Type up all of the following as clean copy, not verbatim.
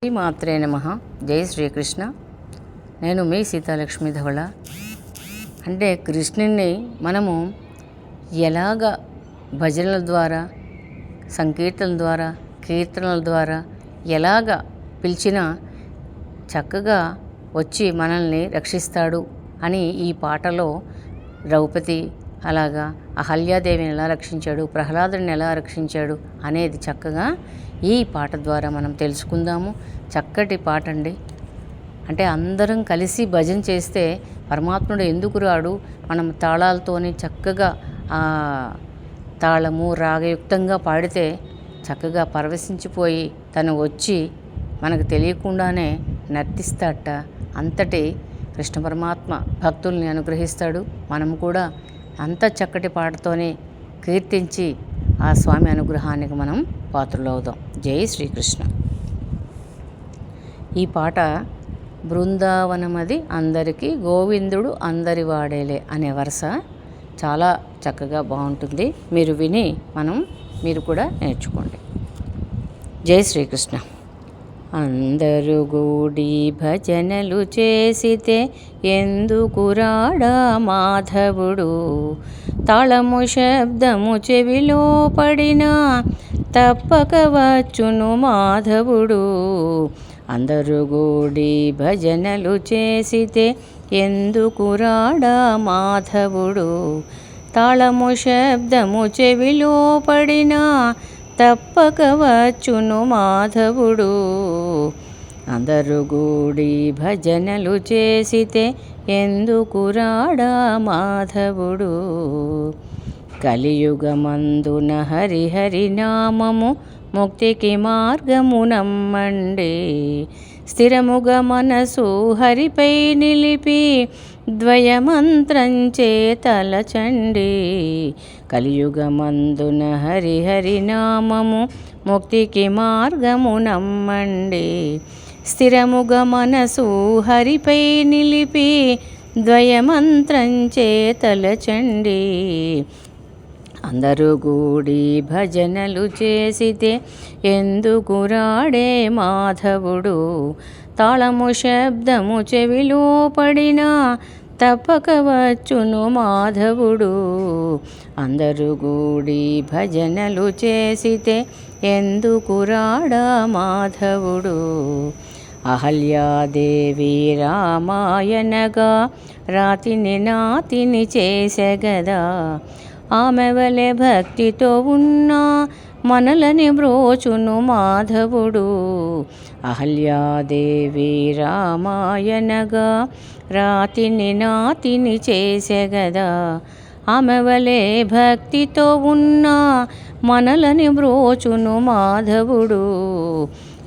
శ్రీ మాత్రే నమః. జై శ్రీకృష్ణ. నేను మీ సీతాలక్ష్మి ధవళ. అంటే కృష్ణుని మనము ఎలాగ భజనల ద్వారా, సంకీర్తనల ద్వారా, కీర్తనల ద్వారా ఎలాగ పిలిచినా చక్కగా వచ్చి మనల్ని రక్షిస్తాడు అని ఈ పాటలో ద్రౌపది అలాగా అహల్యాదేవిని ఎలా రక్షించాడు, ప్రహ్లాదుని ఎలా రక్షించాడు అనేది చక్కగా ఈ పాట ద్వారా మనం తెలుసుకుందాము. చక్కటి పాట అండి. అంటే అందరం కలిసి భజన చేస్తే పరమాత్ముడు ఎందుకు రాడు? మనం తాళాలతోని చక్కగా తాళము రాగయుక్తంగా పాడితే చక్కగా పరవశించిపోయి తను వచ్చి మనకు తెలియకుండానే నర్తిస్తాడట. అంతటి కృష్ణ పరమాత్మ భక్తుల్ని అనుగ్రహిస్తాడు. మనం కూడా అంత చక్కటి పాటతోనే కీర్తించి ఆ స్వామి అనుగ్రహానికి మనం పాత్రులవుదాం. జై శ్రీకృష్ణ. ఈ పాట బృందావనమది అందరికీ గోవిందుడు అందరి వాడేలే అనే వరుస చాలా చక్కగా బాగుంటుంది. మీరు విని మీరు కూడా నేర్చుకోండి. జై శ్రీకృష్ణ. అందరు గూడి భజనలు చేసితే ఎందుకు రాడా మాధవుడు? తాళము శబ్దము చెవిలో పడినా తప్పక వచ్చును మాధవుడు. అందరు గూడి భజనలు చేసితే ఎందుకు రాడా మాధవుడు? తాళము శబ్దము చెవిలో పడినా తప్పక వచ్చును మాధవుడు. అందరు గూడి భజనలు చేసితే ఎందుకు రాడా మాధవుడు? కలియుగమందున హరిహరి నామము ముక్తికి మార్గము నమ్మండి. స్థిరముగా మనసు హరిపై నిలిపి ద్వయమంత్రంచే తలచండి. కలియుగమందున హరిహరి నామము ముక్తికి మార్గము నమ్మండి. స్థిరముగా మనసు హరిపై నిలిపి ద్వయమంత్రంచే తలచండి. అందరు గూడి భజనలు చేసితే ఎందుకు రాడే మాధవుడు? తాళము శబ్దము చెవిలో పడినా తప్పక వచ్చును మాధవుడు. అందరు గూడి భజనలు చేసితే ఎందుకు రాడా మాధవుడు? అహల్యాదేవి రామాయణగా రాతిని నాతిని చేసెగదా. ఆమె వలె భక్తితో ఉన్నా మనలని బ్రోచును మాధవుడు. అహల్యాదేవి రామాయణగా రాతిని నాతిని చేసెగదా. ఆమె వలె భక్తితో ఉన్నా మనలని బ్రోచును మాధవుడు.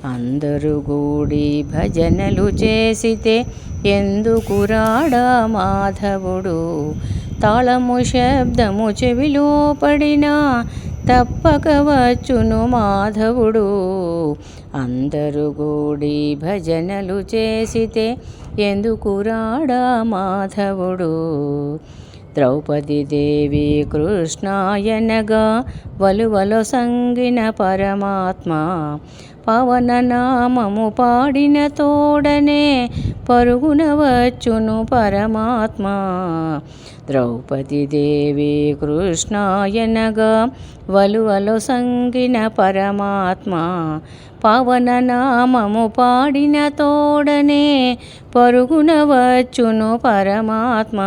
అందరు గూడి భజనలు చేసితే ఎందుకు రాడా మాధవుడు? తాళము శబ్దము చెవిలో పడినా తప్పక వచ్చును మాధవుడు. అందరు గూడి భజనలు చేసితే ఎందుకు రాడా మాధవుడు? ద్రౌపది దేవి కృష్ణాయనగా వలువలో సంగిన పరమాత్మ. పవన నామము పాడిన తోడనే పరుగున వచ్చును పరమాత్మ. ద్రౌపది దేవి కృష్ణాయనగా వలువలో సంగిన పరమాత్మ. పవన నామము పాడిన తోడనే పరుగున వచ్చును పరమాత్మ.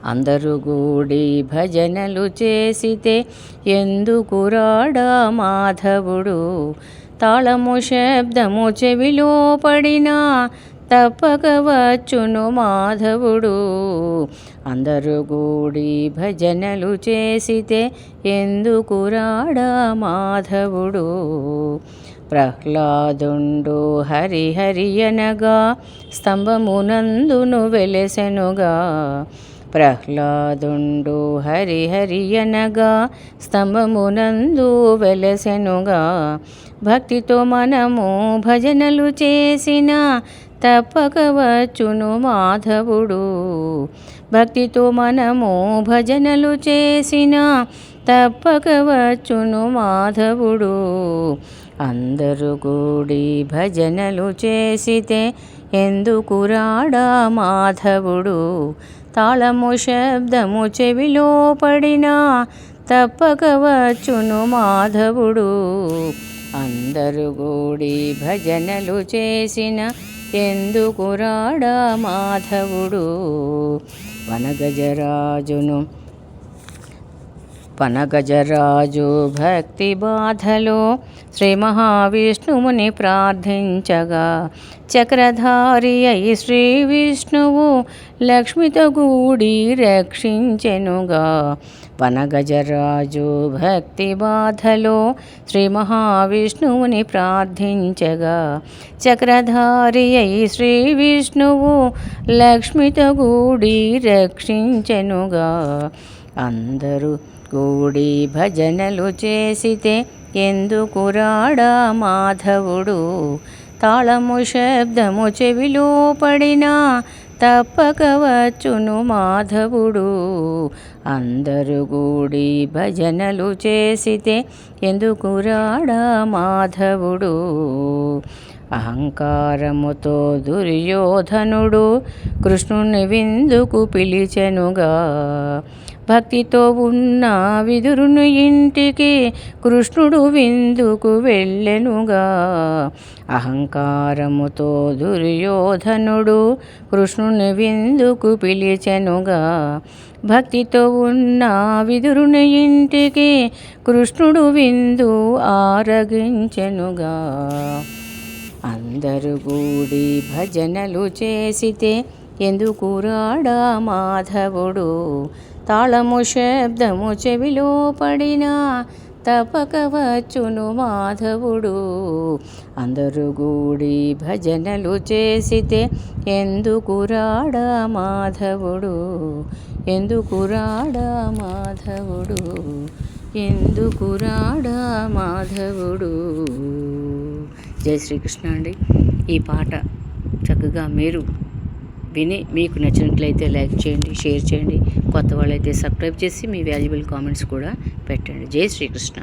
అందరు గూడి భజనలు చేసితే ఎందుకు రాడా మాధవుడు? తాళము శబ్దము చెవిలో పడినా తప్పక వచ్చును మాధవుడు. అందరు గూడి భజనలు చేసితే ఎందుకు రాడా మాధవుడు? ప్రహ్లాదుండు హరిహరి అనగా స్తంభమునందును వెలసెనుగా. ప్రహ్లాదుండు హరిహరి అనగా స్తంభమునందు వెలసెనుగా. భక్తితో మనము భజనలు చేసిన తప్పక వచ్చును మాధవుడు. భక్తితో మనము భజనలు చేసిన తప్పక వచ్చును మాధవుడు. అందరు కూడి భజనలు చేసితే ఎందుకు రాడా మాధవుడు, తాళము శబ్దము చెవిలో పడినా తప్పక వచ్చును మాధవుడు. అందరు కూడి భజనలు చేసిన ఎందుకు రాడా మాధవుడు. పనగజరాజు భక్తి బాధలో శ్రీ మహావిష్ణువుని ప్రార్థించగా చక్రధారి అయి శ్రీ విష్ణువు లక్ష్మితో గూడి రక్షించెనుగా. పనగజరాజు భక్తి బాధలో శ్రీ మహావిష్ణువుని ప్రార్థించగా చక్రధారి అయి శ్రీ విష్ణువు లక్ష్మితో గూడి రక్షించెనుగా. అందరూ కూడి భజనలు చేసితే ఎందుకు రాడా మాధవుడు, తాళము శబ్దము చెవిలో పడినా తప్పక వచ్చును మాధవుడు. అందరూ కూడి భజనలు చేసితే ఎందుకు రాడా మాధవుడు. అహంకారముతో దుర్యోధనుడు కృష్ణుని విందుకు పిలిచెనుగా. భక్తితో ఉన్న విదురుని ఇంటికి కృష్ణుడు విందుకు వెళ్ళెనుగా. అహంకారముతో దుర్యోధనుడు కృష్ణుని విందుకు పిలిచెనుగా. భక్తితో ఉన్న విదురుని ఇంటికి కృష్ణుడు విందు ఆరగించెనుగా. అందరు కూడి భజనలు చేసితే ఎందుకు రాడా మాధవుడు, తాళము శబ్దము చెవిలో పడినా తప్పక వచ్చును మాధవుడు. అందరు కూడి భజనలు చేసితే ఎందుకు రాడా మాధవుడు, ఎందుకు రాడా మాధవుడు, ఎందుకు రాడా మాధవుడు. జై శ్రీకృష్ణ అండి. ఈ పాట చక్కగా మీరు విని మీకు నచ్చినట్లయితే లైక్ చేయండి, షేర్ చేయండి. కొత్త వాళ్ళైతే సబ్స్క్రైబ్ చేసి మీ వాల్యుబుల్ కామెంట్స్ కూడా పెట్టండి. జై శ్రీకృష్ణ.